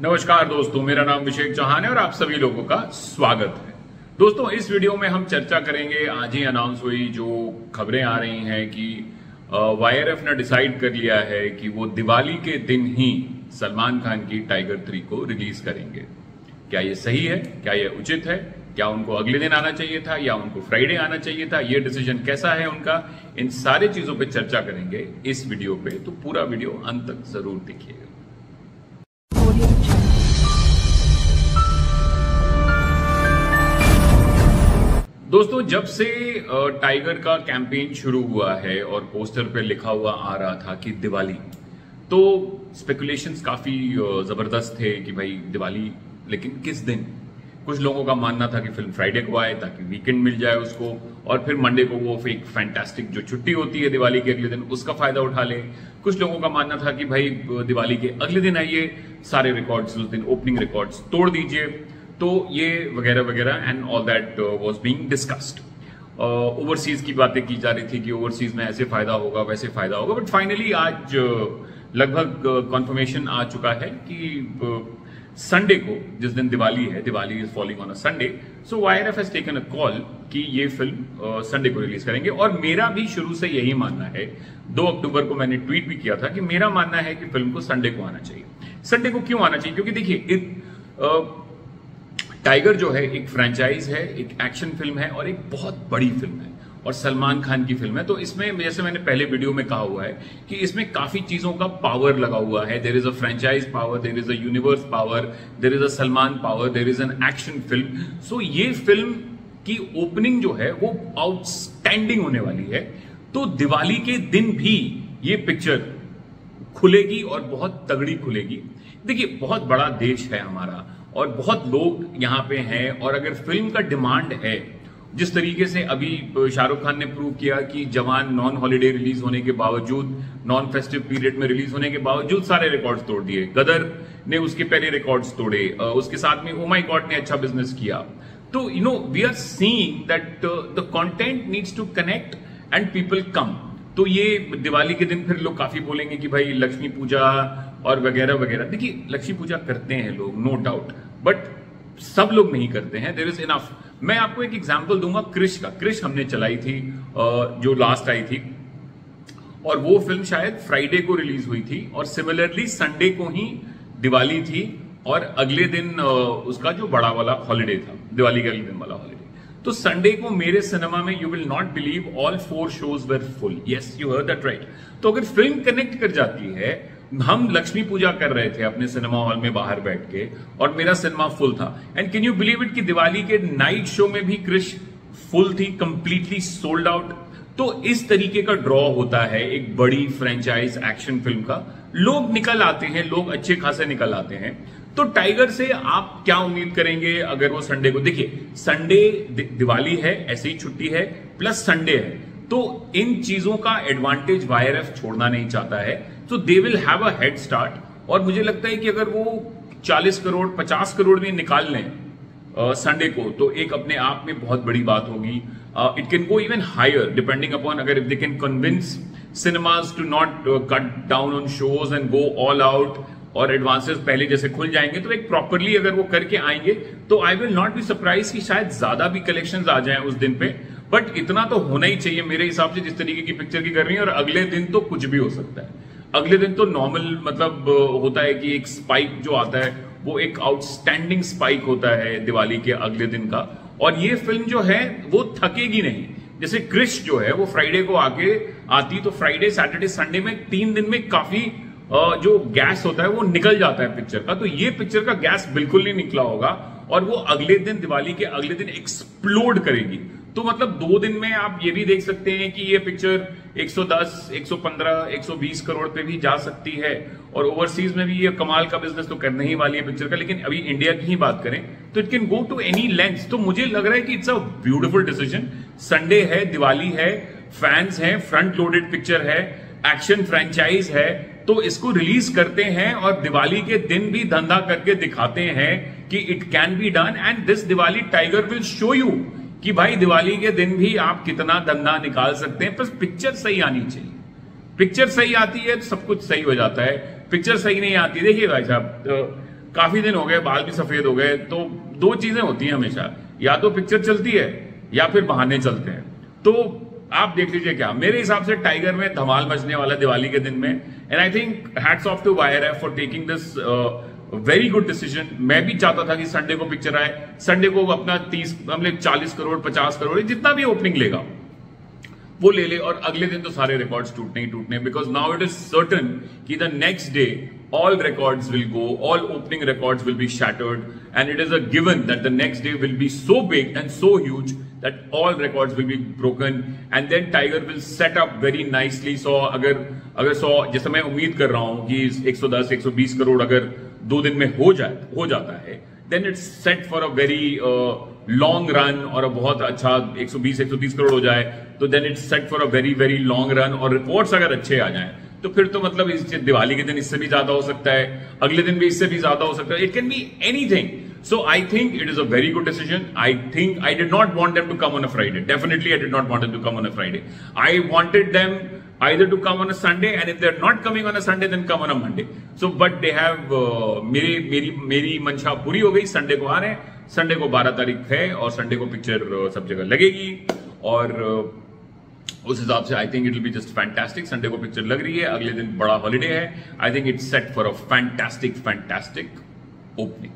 नमस्कार दोस्तों, मेरा नाम अभिषेक चौहान है और आप सभी लोगों का स्वागत है। दोस्तों, इस वीडियो में हम चर्चा करेंगे, आज ही अनाउंस हुई जो खबरें आ रही हैं कि YRF ने डिसाइड कर लिया है कि वो दिवाली के दिन ही सलमान खान की टाइगर 3 को रिलीज करेंगे। क्या ये सही है? क्या ये उचित है? क्या उनको अगले दिन आना चाहिए था या उनको फ्राइडे आना चाहिए था? ये डिसीजन कैसा है उनका? इन सारे चीजों पे चर्चा करेंगे इस वीडियो पे, तो पूरा वीडियो अंत तक जरूर देखिएगा। दोस्तों, जब से टाइगर का कैंपेन शुरू हुआ है और पोस्टर पे लिखा हुआ आ रहा था कि दिवाली, तो स्पेकुलेशंस काफी जबरदस्त थे कि भाई दिवाली, लेकिन किस दिन? कुछ लोगों का मानना था कि फिल्म फ्राइडे को आए ताकि वीकेंड मिल जाए उसको, और फिर मंडे को वो एक फैंटास्टिक जो छुट्टी होती है दिवाली के अगले दिन, उसका फायदा उठा ले। कुछ लोगों का मानना था कि भाई दिवाली के अगले दिन आइए, सारे रिकॉर्ड्स उस दिन ओपनिंग रिकॉर्ड्स तोड़ दीजिए। तो ये वगैरह वगैरह and all that was being discussed. Overseas की बातें की जा रही थी कि ओवरसीज में ऐसे फायदा होगा, वैसे फायदा होगा, बट फाइनली आज लगभग कंफर्मेशन आ चुका है कि संडे को, जिस दिन दिवाली है, Diwali is falling on a Sunday, so YRF has taken a call कि ये फिल्म संडे को रिलीज करेंगे। और मेरा भी शुरू से यही मानना है, 2 अक्टूबर को मैंने ट्वीट भी किया था कि मेरा मानना है कि फिल्म को संडे को आना चाहिए। संडे को क्यों आना चाहिए? क्योंकि देखिए, टाइगर जो है एक फ्रेंचाइज है, एक एक्शन फिल्म है और एक बहुत बड़ी फिल्म है और सलमान खान की फिल्म है। तो इसमें, जैसे मैंने पहले वीडियो में कहा हुआ है कि इसमें काफी चीजों का पावर लगा हुआ है। There is a franchise power, there is a universe power, there is a Salman power, there is an action film. So ये फिल्म की ओपनिंग जो है वो आउटस्टैंडिंग होने वाली है। तो दिवाली के दिन भी ये पिक्चर खुलेगी और बहुत तगड़ी खुलेगी। देखिए, बहुत बड़ा देश है हमारा और बहुत लोग यहां पे हैं, और अगर फिल्म का डिमांड है, जिस तरीके से अभी शाहरुख खान ने प्रूव किया कि जवान नॉन हॉलिडे रिलीज होने के बावजूद, नॉन फेस्टिव पीरियड में रिलीज होने के बावजूद सारे रिकॉर्ड्स तोड़ दिए। गदर ने उसके पहले रिकॉर्ड्स तोड़े, उसके साथ में ओ माय गॉड ने अच्छा बिजनेस किया। तो we are seeing that the content needs to connect and people come. तो ये दिवाली के दिन फिर लोग काफी बोलेंगे कि भाई लक्ष्मी पूजा और वगैरह वगैरह। देखिए, लक्ष्मी पूजा करते हैं लोग, नो डाउट, बट सब लोग नहीं करते हैं। There is enough. मैं आपको एक एग्जांपल दूंगा क्रिश का। क्रिश हमने चलाई थी, जो लास्ट आई थी, और वो फिल्म शायद फ्राइडे को रिलीज हुई थी और सिमिलरली संडे को ही दिवाली थी और अगले दिन उसका जो बड़ा वाला हॉलिडे था, दिवाली के अगले दिन वाला हॉलिडे। तो संडे को मेरे सिनेमा में, you will not believe, all 4 shows were full. Yes, you heard that right. तो अगर फिल्म कनेक्ट कर जाती है, हम लक्ष्मी पूजा कर रहे थे अपने सिनेमा हॉल में बाहर बैठ के और मेरा सिनेमा फुल था, and can you believe it कि दिवाली के नाइट शो में भी क्रिश फुल थी, कंप्लीटली सोल्ड आउट। तो इस तरीके का ड्रॉ होता है एक बड़ी फ्रेंचाइज एक्शन फिल्म का। लोग निकल आते हैं, लोग अच्छे खासे निकल आते हैं। तो टाइगर से आप क्या उम्मीद करेंगे अगर वो संडे को? देखिए, संडे दिवाली है, ऐसे ही छुट्टी है, प्लस संडे है, तो इन चीजों का एडवांटेज YRF छोड़ना नहीं चाहता है। तो they will have a head start. और मुझे लगता है कि अगर वो 40 करोड़ 50 करोड़ भी निकाल लें संडे को, तो एक अपने आप में बहुत बड़ी बात होगी। It can go even higher depending upon, अगर if they can convince cinemas to not cut down on shows and go all out, और एडवांसेस पहले जैसे खुल जाएंगे, तो एक प्रॉपरली अगर वो करके आएंगे तो I will not be surprise कि शायद ज्यादा भी कलेक्शंस आ जाएं उस दिन पे। बट इतना तो होना ही चाहिए मेरे हिसाब से, जिस तरीके की पिक्चर की कर रही है। और अगले दिन तो कुछ भी हो सकता है। अगले दिन तो नॉर्मल, मतलब होता है कि एक स्पाइक जो आता है वो एक आउटस्टैंडिंग स्पाइक होता है दिवाली के अगले दिन का। और ये फिल्म जो है वो थकेगी नहीं। जैसे क्रिश जो है वो फ्राइडे को आके आती, तो फ्राइडे सैटरडे संडे में 3 दिन में काफी जो गैस होता है वो निकल जाता है पिक्चर का। तो ये पिक्चर का गैस बिल्कुल नहीं निकला होगा और वो अगले दिन, दिवाली के अगले दिन एक्सप्लोड करेगी। तो मतलब 2 दिन में आप ये भी देख सकते हैं कि ये पिक्चर 110, 115, 120 करोड़ पे भी जा सकती है। और ओवरसीज में भी ये कमाल का बिजनेस तो करने ही वाली है पिक्चर का। लेकिन अभी इंडिया की ही बात करें तो it can go to any length. तो मुझे लग रहा है कि it's a beautiful decision. Sunday है, दिवाली है, फैंस हैं, फ्रंट लोडेड पिक्चर है, एक्शन फ्रेंचाइज है, तो इसको रिलीज करते हैं और दिवाली के दिन भी धंधा करके दिखाते हैं कि it can be done. And this Diwali tiger will show you कि भाई दिवाली के दिन भी आप कितना धंधा निकाल सकते हैं। बस पिक्चर सही आनी चाहिए। पिक्चर सही आती है तो सब कुछ सही हो जाता है। पिक्चर सही नहीं आती, देखिए भाई साहब, काफी दिन हो गए, बाल भी सफेद हो गए, तो दो चीजें होती हैं हमेशा, या तो पिक्चर चलती है या फिर बहाने चलते हैं। तो आप देख लीजिए, क्या मेरे हिसाब से टाइगर में धमाल मचने वाला दिवाली के दिन में। And I think hats off to YRF for taking this very good decision. मैं भी चाहता था कि संडे को पिक्चर आए, संडे को अपना 40 करोड़ 50 करोड़ जितना भी ओपनिंग लेगा वो ले ले, और अगले दिन तो सारे रिकॉर्ड्स टूटने ही टूटने, because now it is certain कि the next day all records will go, all opening records will be shattered, and it is a given that the next day will be so big and so huge that all records will be broken, and then Tiger will set up very nicely. So अगर 100, जैसे मैं उम्मीद कर रहा हूं कि 110 120 करोड़ अगर 2 दिन में हो जाता है, then it's set for a very long run, और बहुत अच्छा 120 130 करोड़ हो जाए तो then it's set for a very very long run, और रिपोर्ट्स अगर अच्छे आ जाएं तो फिर तो मतलब इस दिवाली के दिन इससे भी ज्यादा हो सकता है, अगले दिन भी इससे भी ज्यादा हो सकता है। It can be anything. So I think it is a very good decision. I think I did not want them to come on a Friday, definitely I did not want them to come on a Friday. I wanted them either to come on a Sunday, and if they're not coming on a Sunday then come on a Monday. So but they have मेरी मंशा पूरी हो गई, Sunday को आ रहे हैं, Sunday को 12 तारीख है और संडे को पिक्चर सब जगह लगेगी, और उस हिसाब से आई think it will be just fantastic. Sunday को पिक्चर लग रही है, अगले दिन बड़ा हॉलिडे है। I think it's set for a fantastic opening.